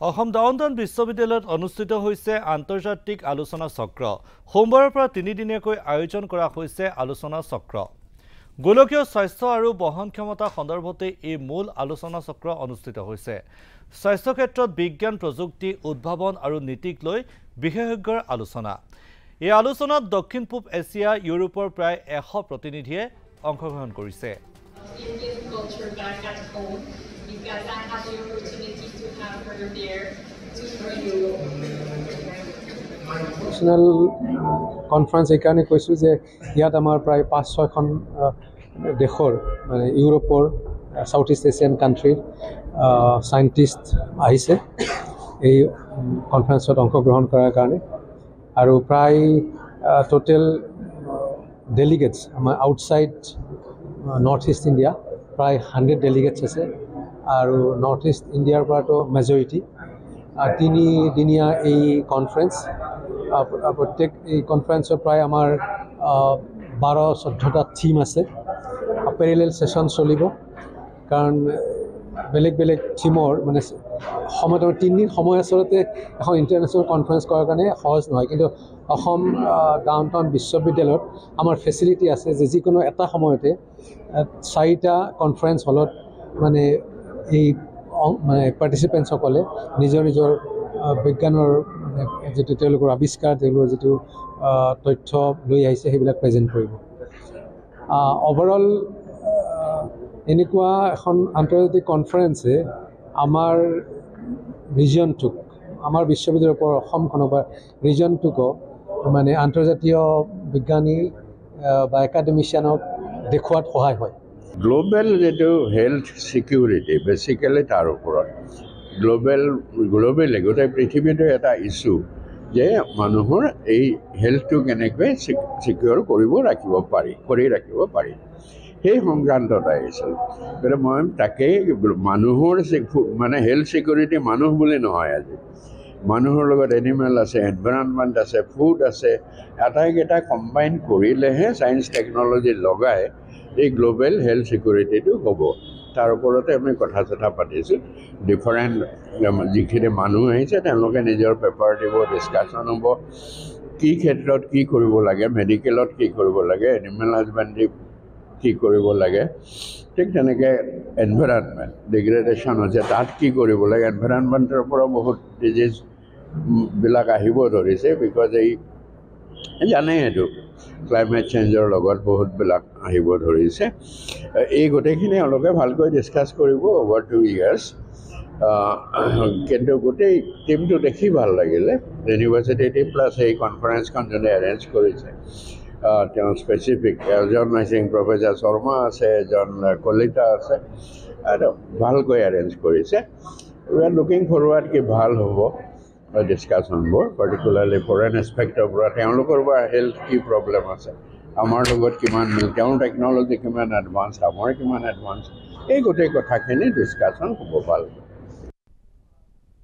Assam downtown বিশ্ববিদ্যালয়ত অনুষ্ঠিত হৈছে আন্তৰ্জাতিক আলোচনা চক্ৰ। সোমবাৰৰ পৰা 3 দিনীয়াকৈ আয়োজন কৰা হৈছে আলোচনা চক্ৰ। গোলকীয় স্বাস্থ্য আৰু বহনক্ষমতা সন্দৰ্ভতে এই মূল আলোচনা চক্ৰ অনুষ্ঠিত হৈছে। স্বাস্থ্য ক্ষেত্ৰত বিজ্ঞান প্ৰযুক্তি উদ্ভাৱন আৰু নীতিক লৈ বিশেষজ্ঞৰ আলোচনা। এই আলোচনাত দক্ষিণ পূব এছিয়া ইউৰোপৰ প্ৰায় 100 প্ৰতিনিধিয়ে অংশগ্ৰহণ কৰিছে। নেশ্যনেল কনফাৰেন্স এইকাৰণে কৈছোঁ যে ইয়াত আমাৰ প্ৰায় 5-6খন দেশৰ মানে ইউৰোপৰ সাউথ ইষ্ট এছিয়ান কাণ্ট্ৰিৰ সাইণ্টিষ্ট আহিছে এই কনফাৰেন্সত অংশগ্ৰহণ কৰাৰ কাৰণে আৰু প্ৰায় টোটেল ডেলিগেটছ আমাৰ আউটসাইড নৰ্থ ইষ্ট ইণ্ডিয়া প্ৰায় 100 ডেলিগেটছ আছে আৰু নৰ্থ ইষ্ট ইণ্ডিয়াৰ পৰাতো মেজৰিটি। 3 দিনীয়া এই কনফাৰেন্স প্ৰত্যেক এই কনফাৰেন্সৰ প্ৰায় আমাৰ 12-14টা থিম আছে। পেৰেলেল সেশন চলিব কাৰণ বেলেগ বেলেগ থিমৰ মানে সময়ত 3 দিন সময় আচলতে এখন ইণ্টাৰনেশ্যনেল কনফাৰেন্স কৰাৰ কাৰণে সহজ নহয়, কিন্তু অসম ডাউনটাউন বিশ্ববিদ্যালয়ত আমাৰ ফেচিলিটি আছে যে যিকোনো এটা সময়তে 4টা কনফাৰেন্স হলত মানে এই মানে পাৰ্টিচিপেণ্টসকলে নিজৰ নিজৰ বিজ্ঞানৰ যিটো তেওঁলোকৰ আৱিষ্কাৰ তেওঁলোকৰ যিটো তথ্য লৈ আহিছে সেইবিলাক প্ৰেজেণ্ট কৰিব। অভাৰঅল এনেকুৱা এখন আন্তৰ্জাতিক কনফাৰেন্সে আমাৰ ৰিজনটোক আমাৰ বিশ্ববিদ্যালয়ৰ পৰা অসমখনক বা ৰিজনটোক মানে আন্তৰ্জাতীয় বিজ্ঞানী বা একাডেমিচিয়ানক দেখুৱাত সহায় হয়। গ্লোবেল যেটো হেলথ সিকিউৰিটি বেসিক্যালি তাৰ ওপৰত গ্লোবেলি গোটেই পৃথিৱীটো এটা ইস্যু যে মানুহৰ এই হেলথটো কেনেকৈ সিকিউৰ কৰি ৰাখিব পাৰি সেই সংক্ৰান্তত আহিছিল। কিন্তু মই তাকেই মানুহৰ মানে হেলথ সিকিউৰিটি মানুহ বুলি নহয়, আজি মানুহৰ লগত এনিমেল আছে, এনভাইৰনমেণ্ট আছে, ফুড আছে, আটাইকেইটা কম্বাইন কৰিলেহে ছায়েন্স টেকনলজি লগাই এই গ্লোবেল হেলথ সিকিউৰিটিটো হ'ব। তাৰ ওপৰতে আমি কথা পাতিছোঁ। ডিফাৰেণ্ট যিখিনি মানুহ আহিছে তেওঁলোকে নিজৰ পেপাৰ দিব, ডিছকাশ্যন হ'ব, কি ক্ষেত্ৰত কি কৰিব লাগে, মেডিকেলত কি কৰিব লাগে, এনিমেল হাজবেণ্ডাৰী কি কৰিব লাগে, ঠিক তেনেকৈ এনভাইৰনমেণ্ট ডিগ্ৰেডেশ্যন হৈছে তাত কি কৰিব লাগে। এনভাইৰনমেণ্টৰ পৰা বহুত ডিজিজবিলাক আহিব ধৰিছে, বিকজ এই জানেই এইটো ক্লাইমেট চেঞ্জৰ লগত বহুতবিলাক আহিব ধৰিছে। এই গোটেইখিনি তেওঁলোকে ভালকৈ ডিছকাছ কৰিব অভাৰ 2 years। কিন্তু গোটেই টিমটো দেখি ভাল লাগিলে। ইউনিভাৰ্চিটি টিম প্লাছ এই কনফাৰেন্সখন যোনে এৰেঞ্জ কৰিছে তেওঁ স্পেচিফিক এজন প্ৰফেচাৰ শৰ্মা আছে, এজন কলিতা আছে, আৰু ভালকৈ এৰেঞ্জ কৰিছে। উই আৰ লুকিং ফৰৱাৰ্ড কি ভাল হ'ব ডিছকাশ্যনবোৰ, পাৰ্টিকুলাৰলি ফৰেন এছপেক্টৰ পৰা তেওঁলোকৰ পৰা হেল্থ কি প্ৰব্লেম আছে, আমাৰ লগত কিমান মিল, তেওঁৰ টেকনলজি কিমান এডভান্স, আমাৰ কিমান এডভান্স, এই গোটেই কথাখিনি ডিছকাশ্যন হ'ব ভাল।